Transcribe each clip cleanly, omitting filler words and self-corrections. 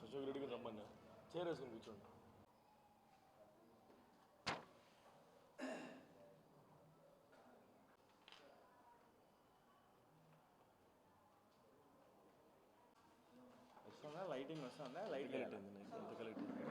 అశోక్ రెడ్డికి రమ్మన్నా చేరేసుకుని కూర్చోండి. వస్తుందా లైటింగ్ వస్తుందా? లైట్ కలెక్ట్ అయింది ఎంత కలెక్ట్ అయింది.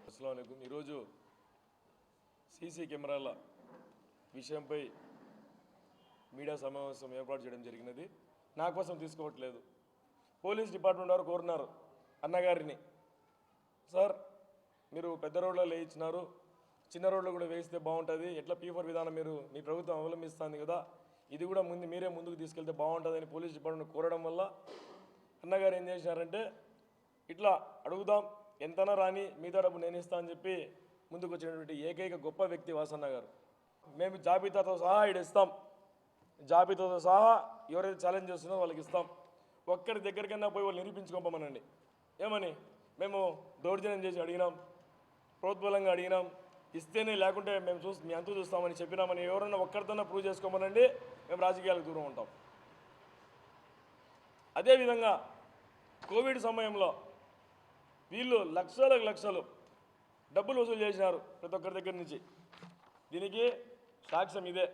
అస్సలాము అలైకుం. ఈరోజు సీసీ కెమెరాల విషయంపై మీడియా సమావేశం ఏర్పాటు చేయడం జరిగినది. నా కోసం తీసుకోవట్లేదు. పోలీస్ డిపార్ట్మెంట్ వారు కోరినారు అన్నగారిని, సార్ మీరు పెద్ద రోడ్లలో వేయించినారు, చిన్న రోడ్లో కూడా వేయిస్తే బాగుంటుంది, ఎట్లా P4 విధానం మీరు మీ ప్రభుత్వం అవలంబిస్తుంది కదా, ఇది కూడా మీరే ముందుకు తీసుకెళ్తే బాగుంటుందని పోలీస్ డిపార్ట్మెంట్ కోరడం వల్ల అన్నగారు ఏం చేసినారంటే, ఇట్లా అడుగుదాం ఎంతనా రాని మిగతా డబ్బు నేను ఇస్తా అని చెప్పి ముందుకు వచ్చినటువంటి ఏకైక గొప్ప వ్యక్తి వాసన్న గారు. మేము జాబితాతో సహా ఇస్తాం, జాబితాతో సహా ఎవరైతే ఛాలెంజ్ చేస్తున్నారో వాళ్ళకి ఇస్తాం. ఒక్కరి దగ్గరికన్నా పోయి వాళ్ళు నిరూపించుకోమనండి. ఏమని మేము దౌర్జన్యం చేసి అడిగినాం, ప్రోద్బలంగా అడిగినాం, ఇస్తేనే లేకుంటే మేము మీ అంతు చూస్తామని చెప్పినామని ఎవరన్నా ఒక్కరితోనే ప్రూవ్ చేసుకోమనండి. మేము రాజకీయాలకు దూరం ఉంటాం. అదేవిధంగా కోవిడ్ సమయంలో వీళ్ళు లక్షలు డబ్బులు వసూలు చేసినారు ప్రతి ఒక్కరి దగ్గర నుంచి. దీనికి సాక్ష్యం ఇదే.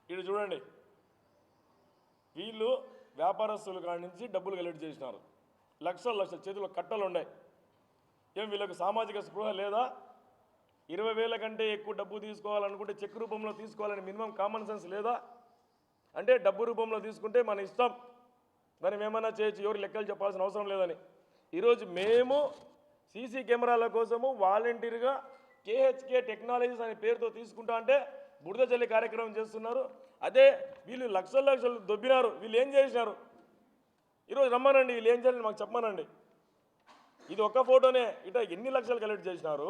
ఇది చూడండి, వీళ్ళు వ్యాపారస్తుల కాడి నుంచి డబ్బులు కలెక్ట్ చేసినారు. లక్షలు చేతిలో కట్టలు ఉన్నాయి. ఏం వీళ్ళకి సామాజిక స్పృహ లేదా? 20,000 కంటే ఎక్కువ డబ్బు తీసుకోవాలనుకుంటే చెక్ రూపంలో తీసుకోవాలని మినిమం కామన్ సెన్స్ లేదా? అంటే డబ్బు రూపంలో తీసుకుంటే మన ఇష్టం, మనం ఏమైనా చేయొచ్చు, ఎవరు లెక్కలు చెప్పాల్సిన అవసరం లేదని. ఈరోజు మేము సీసీ కెమెరాల కోసము వాలంటీర్గా KHK టెక్నాలజీస్ అనే పేరుతో తీసుకుంటా అంటే బురద జల్లి కార్యక్రమం చేస్తున్నారు. అదే వీళ్ళు లక్షలు దొబ్బినారు. వీళ్ళు ఏం చేసినారు? ఈరోజు రమ్మనండి, వీళ్ళు ఏం చేయాలని మాకు చెప్పమనండి. ఇది ఒక్క ఫోటోనే ఇట ఎన్ని లక్షలు కలెక్ట్ చేసినారు?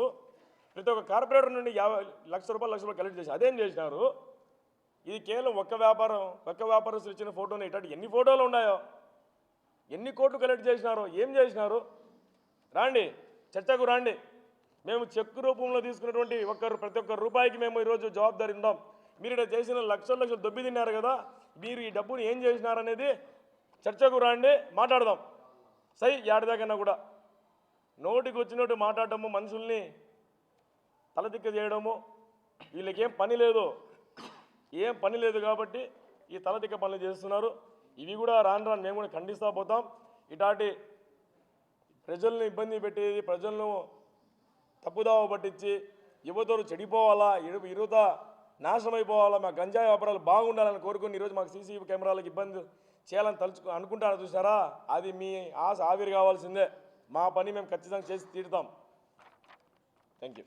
ప్రతి ఒక్క కార్పొరేటర్ నుండి 50 లక్ష రూపాయలు కలెక్ట్ చేసి అదేం చేసినారు? ఇది కేవలం ఒక్క వ్యాపారస్తులు ఇచ్చిన ఫోటోనే. ఇటు ఎన్ని ఫోటోలు ఉన్నాయో, ఎన్ని కోట్లు కలెక్ట్ చేసినారో, ఏం చేసినారు? రాండి, చర్చకు రాండి. మేము చెక్ రూపంలో తీసుకున్నటువంటి ప్రతి ఒక్క రూపాయికి మేము ఈరోజు జవాబుదారీ ఉందాం. మీరు ఇక్కడ చేసిన లక్షలు దొబ్బి తిన్నారు కదా, మీరు ఈ డబ్బుని ఏం చేసినారనేది చర్చకు రాండి, మాట్లాడదాం. సై ఏడాదికన్నా కూడా నోటికి వచ్చినట్టు మాట్లాడటము, మనుషుల్ని తలదిక్క చేయడము, వీళ్ళకేం పని లేదు కాబట్టి ఈ తలదిక్క పనులు చేస్తున్నారు. ఇవి కూడా రాను మేము కూడా ఖండిస్తూ పోతాం. ఇటాటి ప్రజలను ఇబ్బంది పెట్టేది, ప్రజలను తప్పుదావ పట్టించి యువతలు చెడిపోవాలా, యువత నాశనం అయిపోవాలా, మా గంజాయి వ్యాపారాలు బాగుండాలని కోరుకుని ఈరోజు మాకు సీసీ కెమెరాలకు ఇబ్బంది చేయాలని అనుకుంటారు చూసారా, అది మీ ఆశ ఆవిరి కావాల్సిందే. మా పని మేము ఖచ్చితంగా చేసి తీరుతాం. Thank you.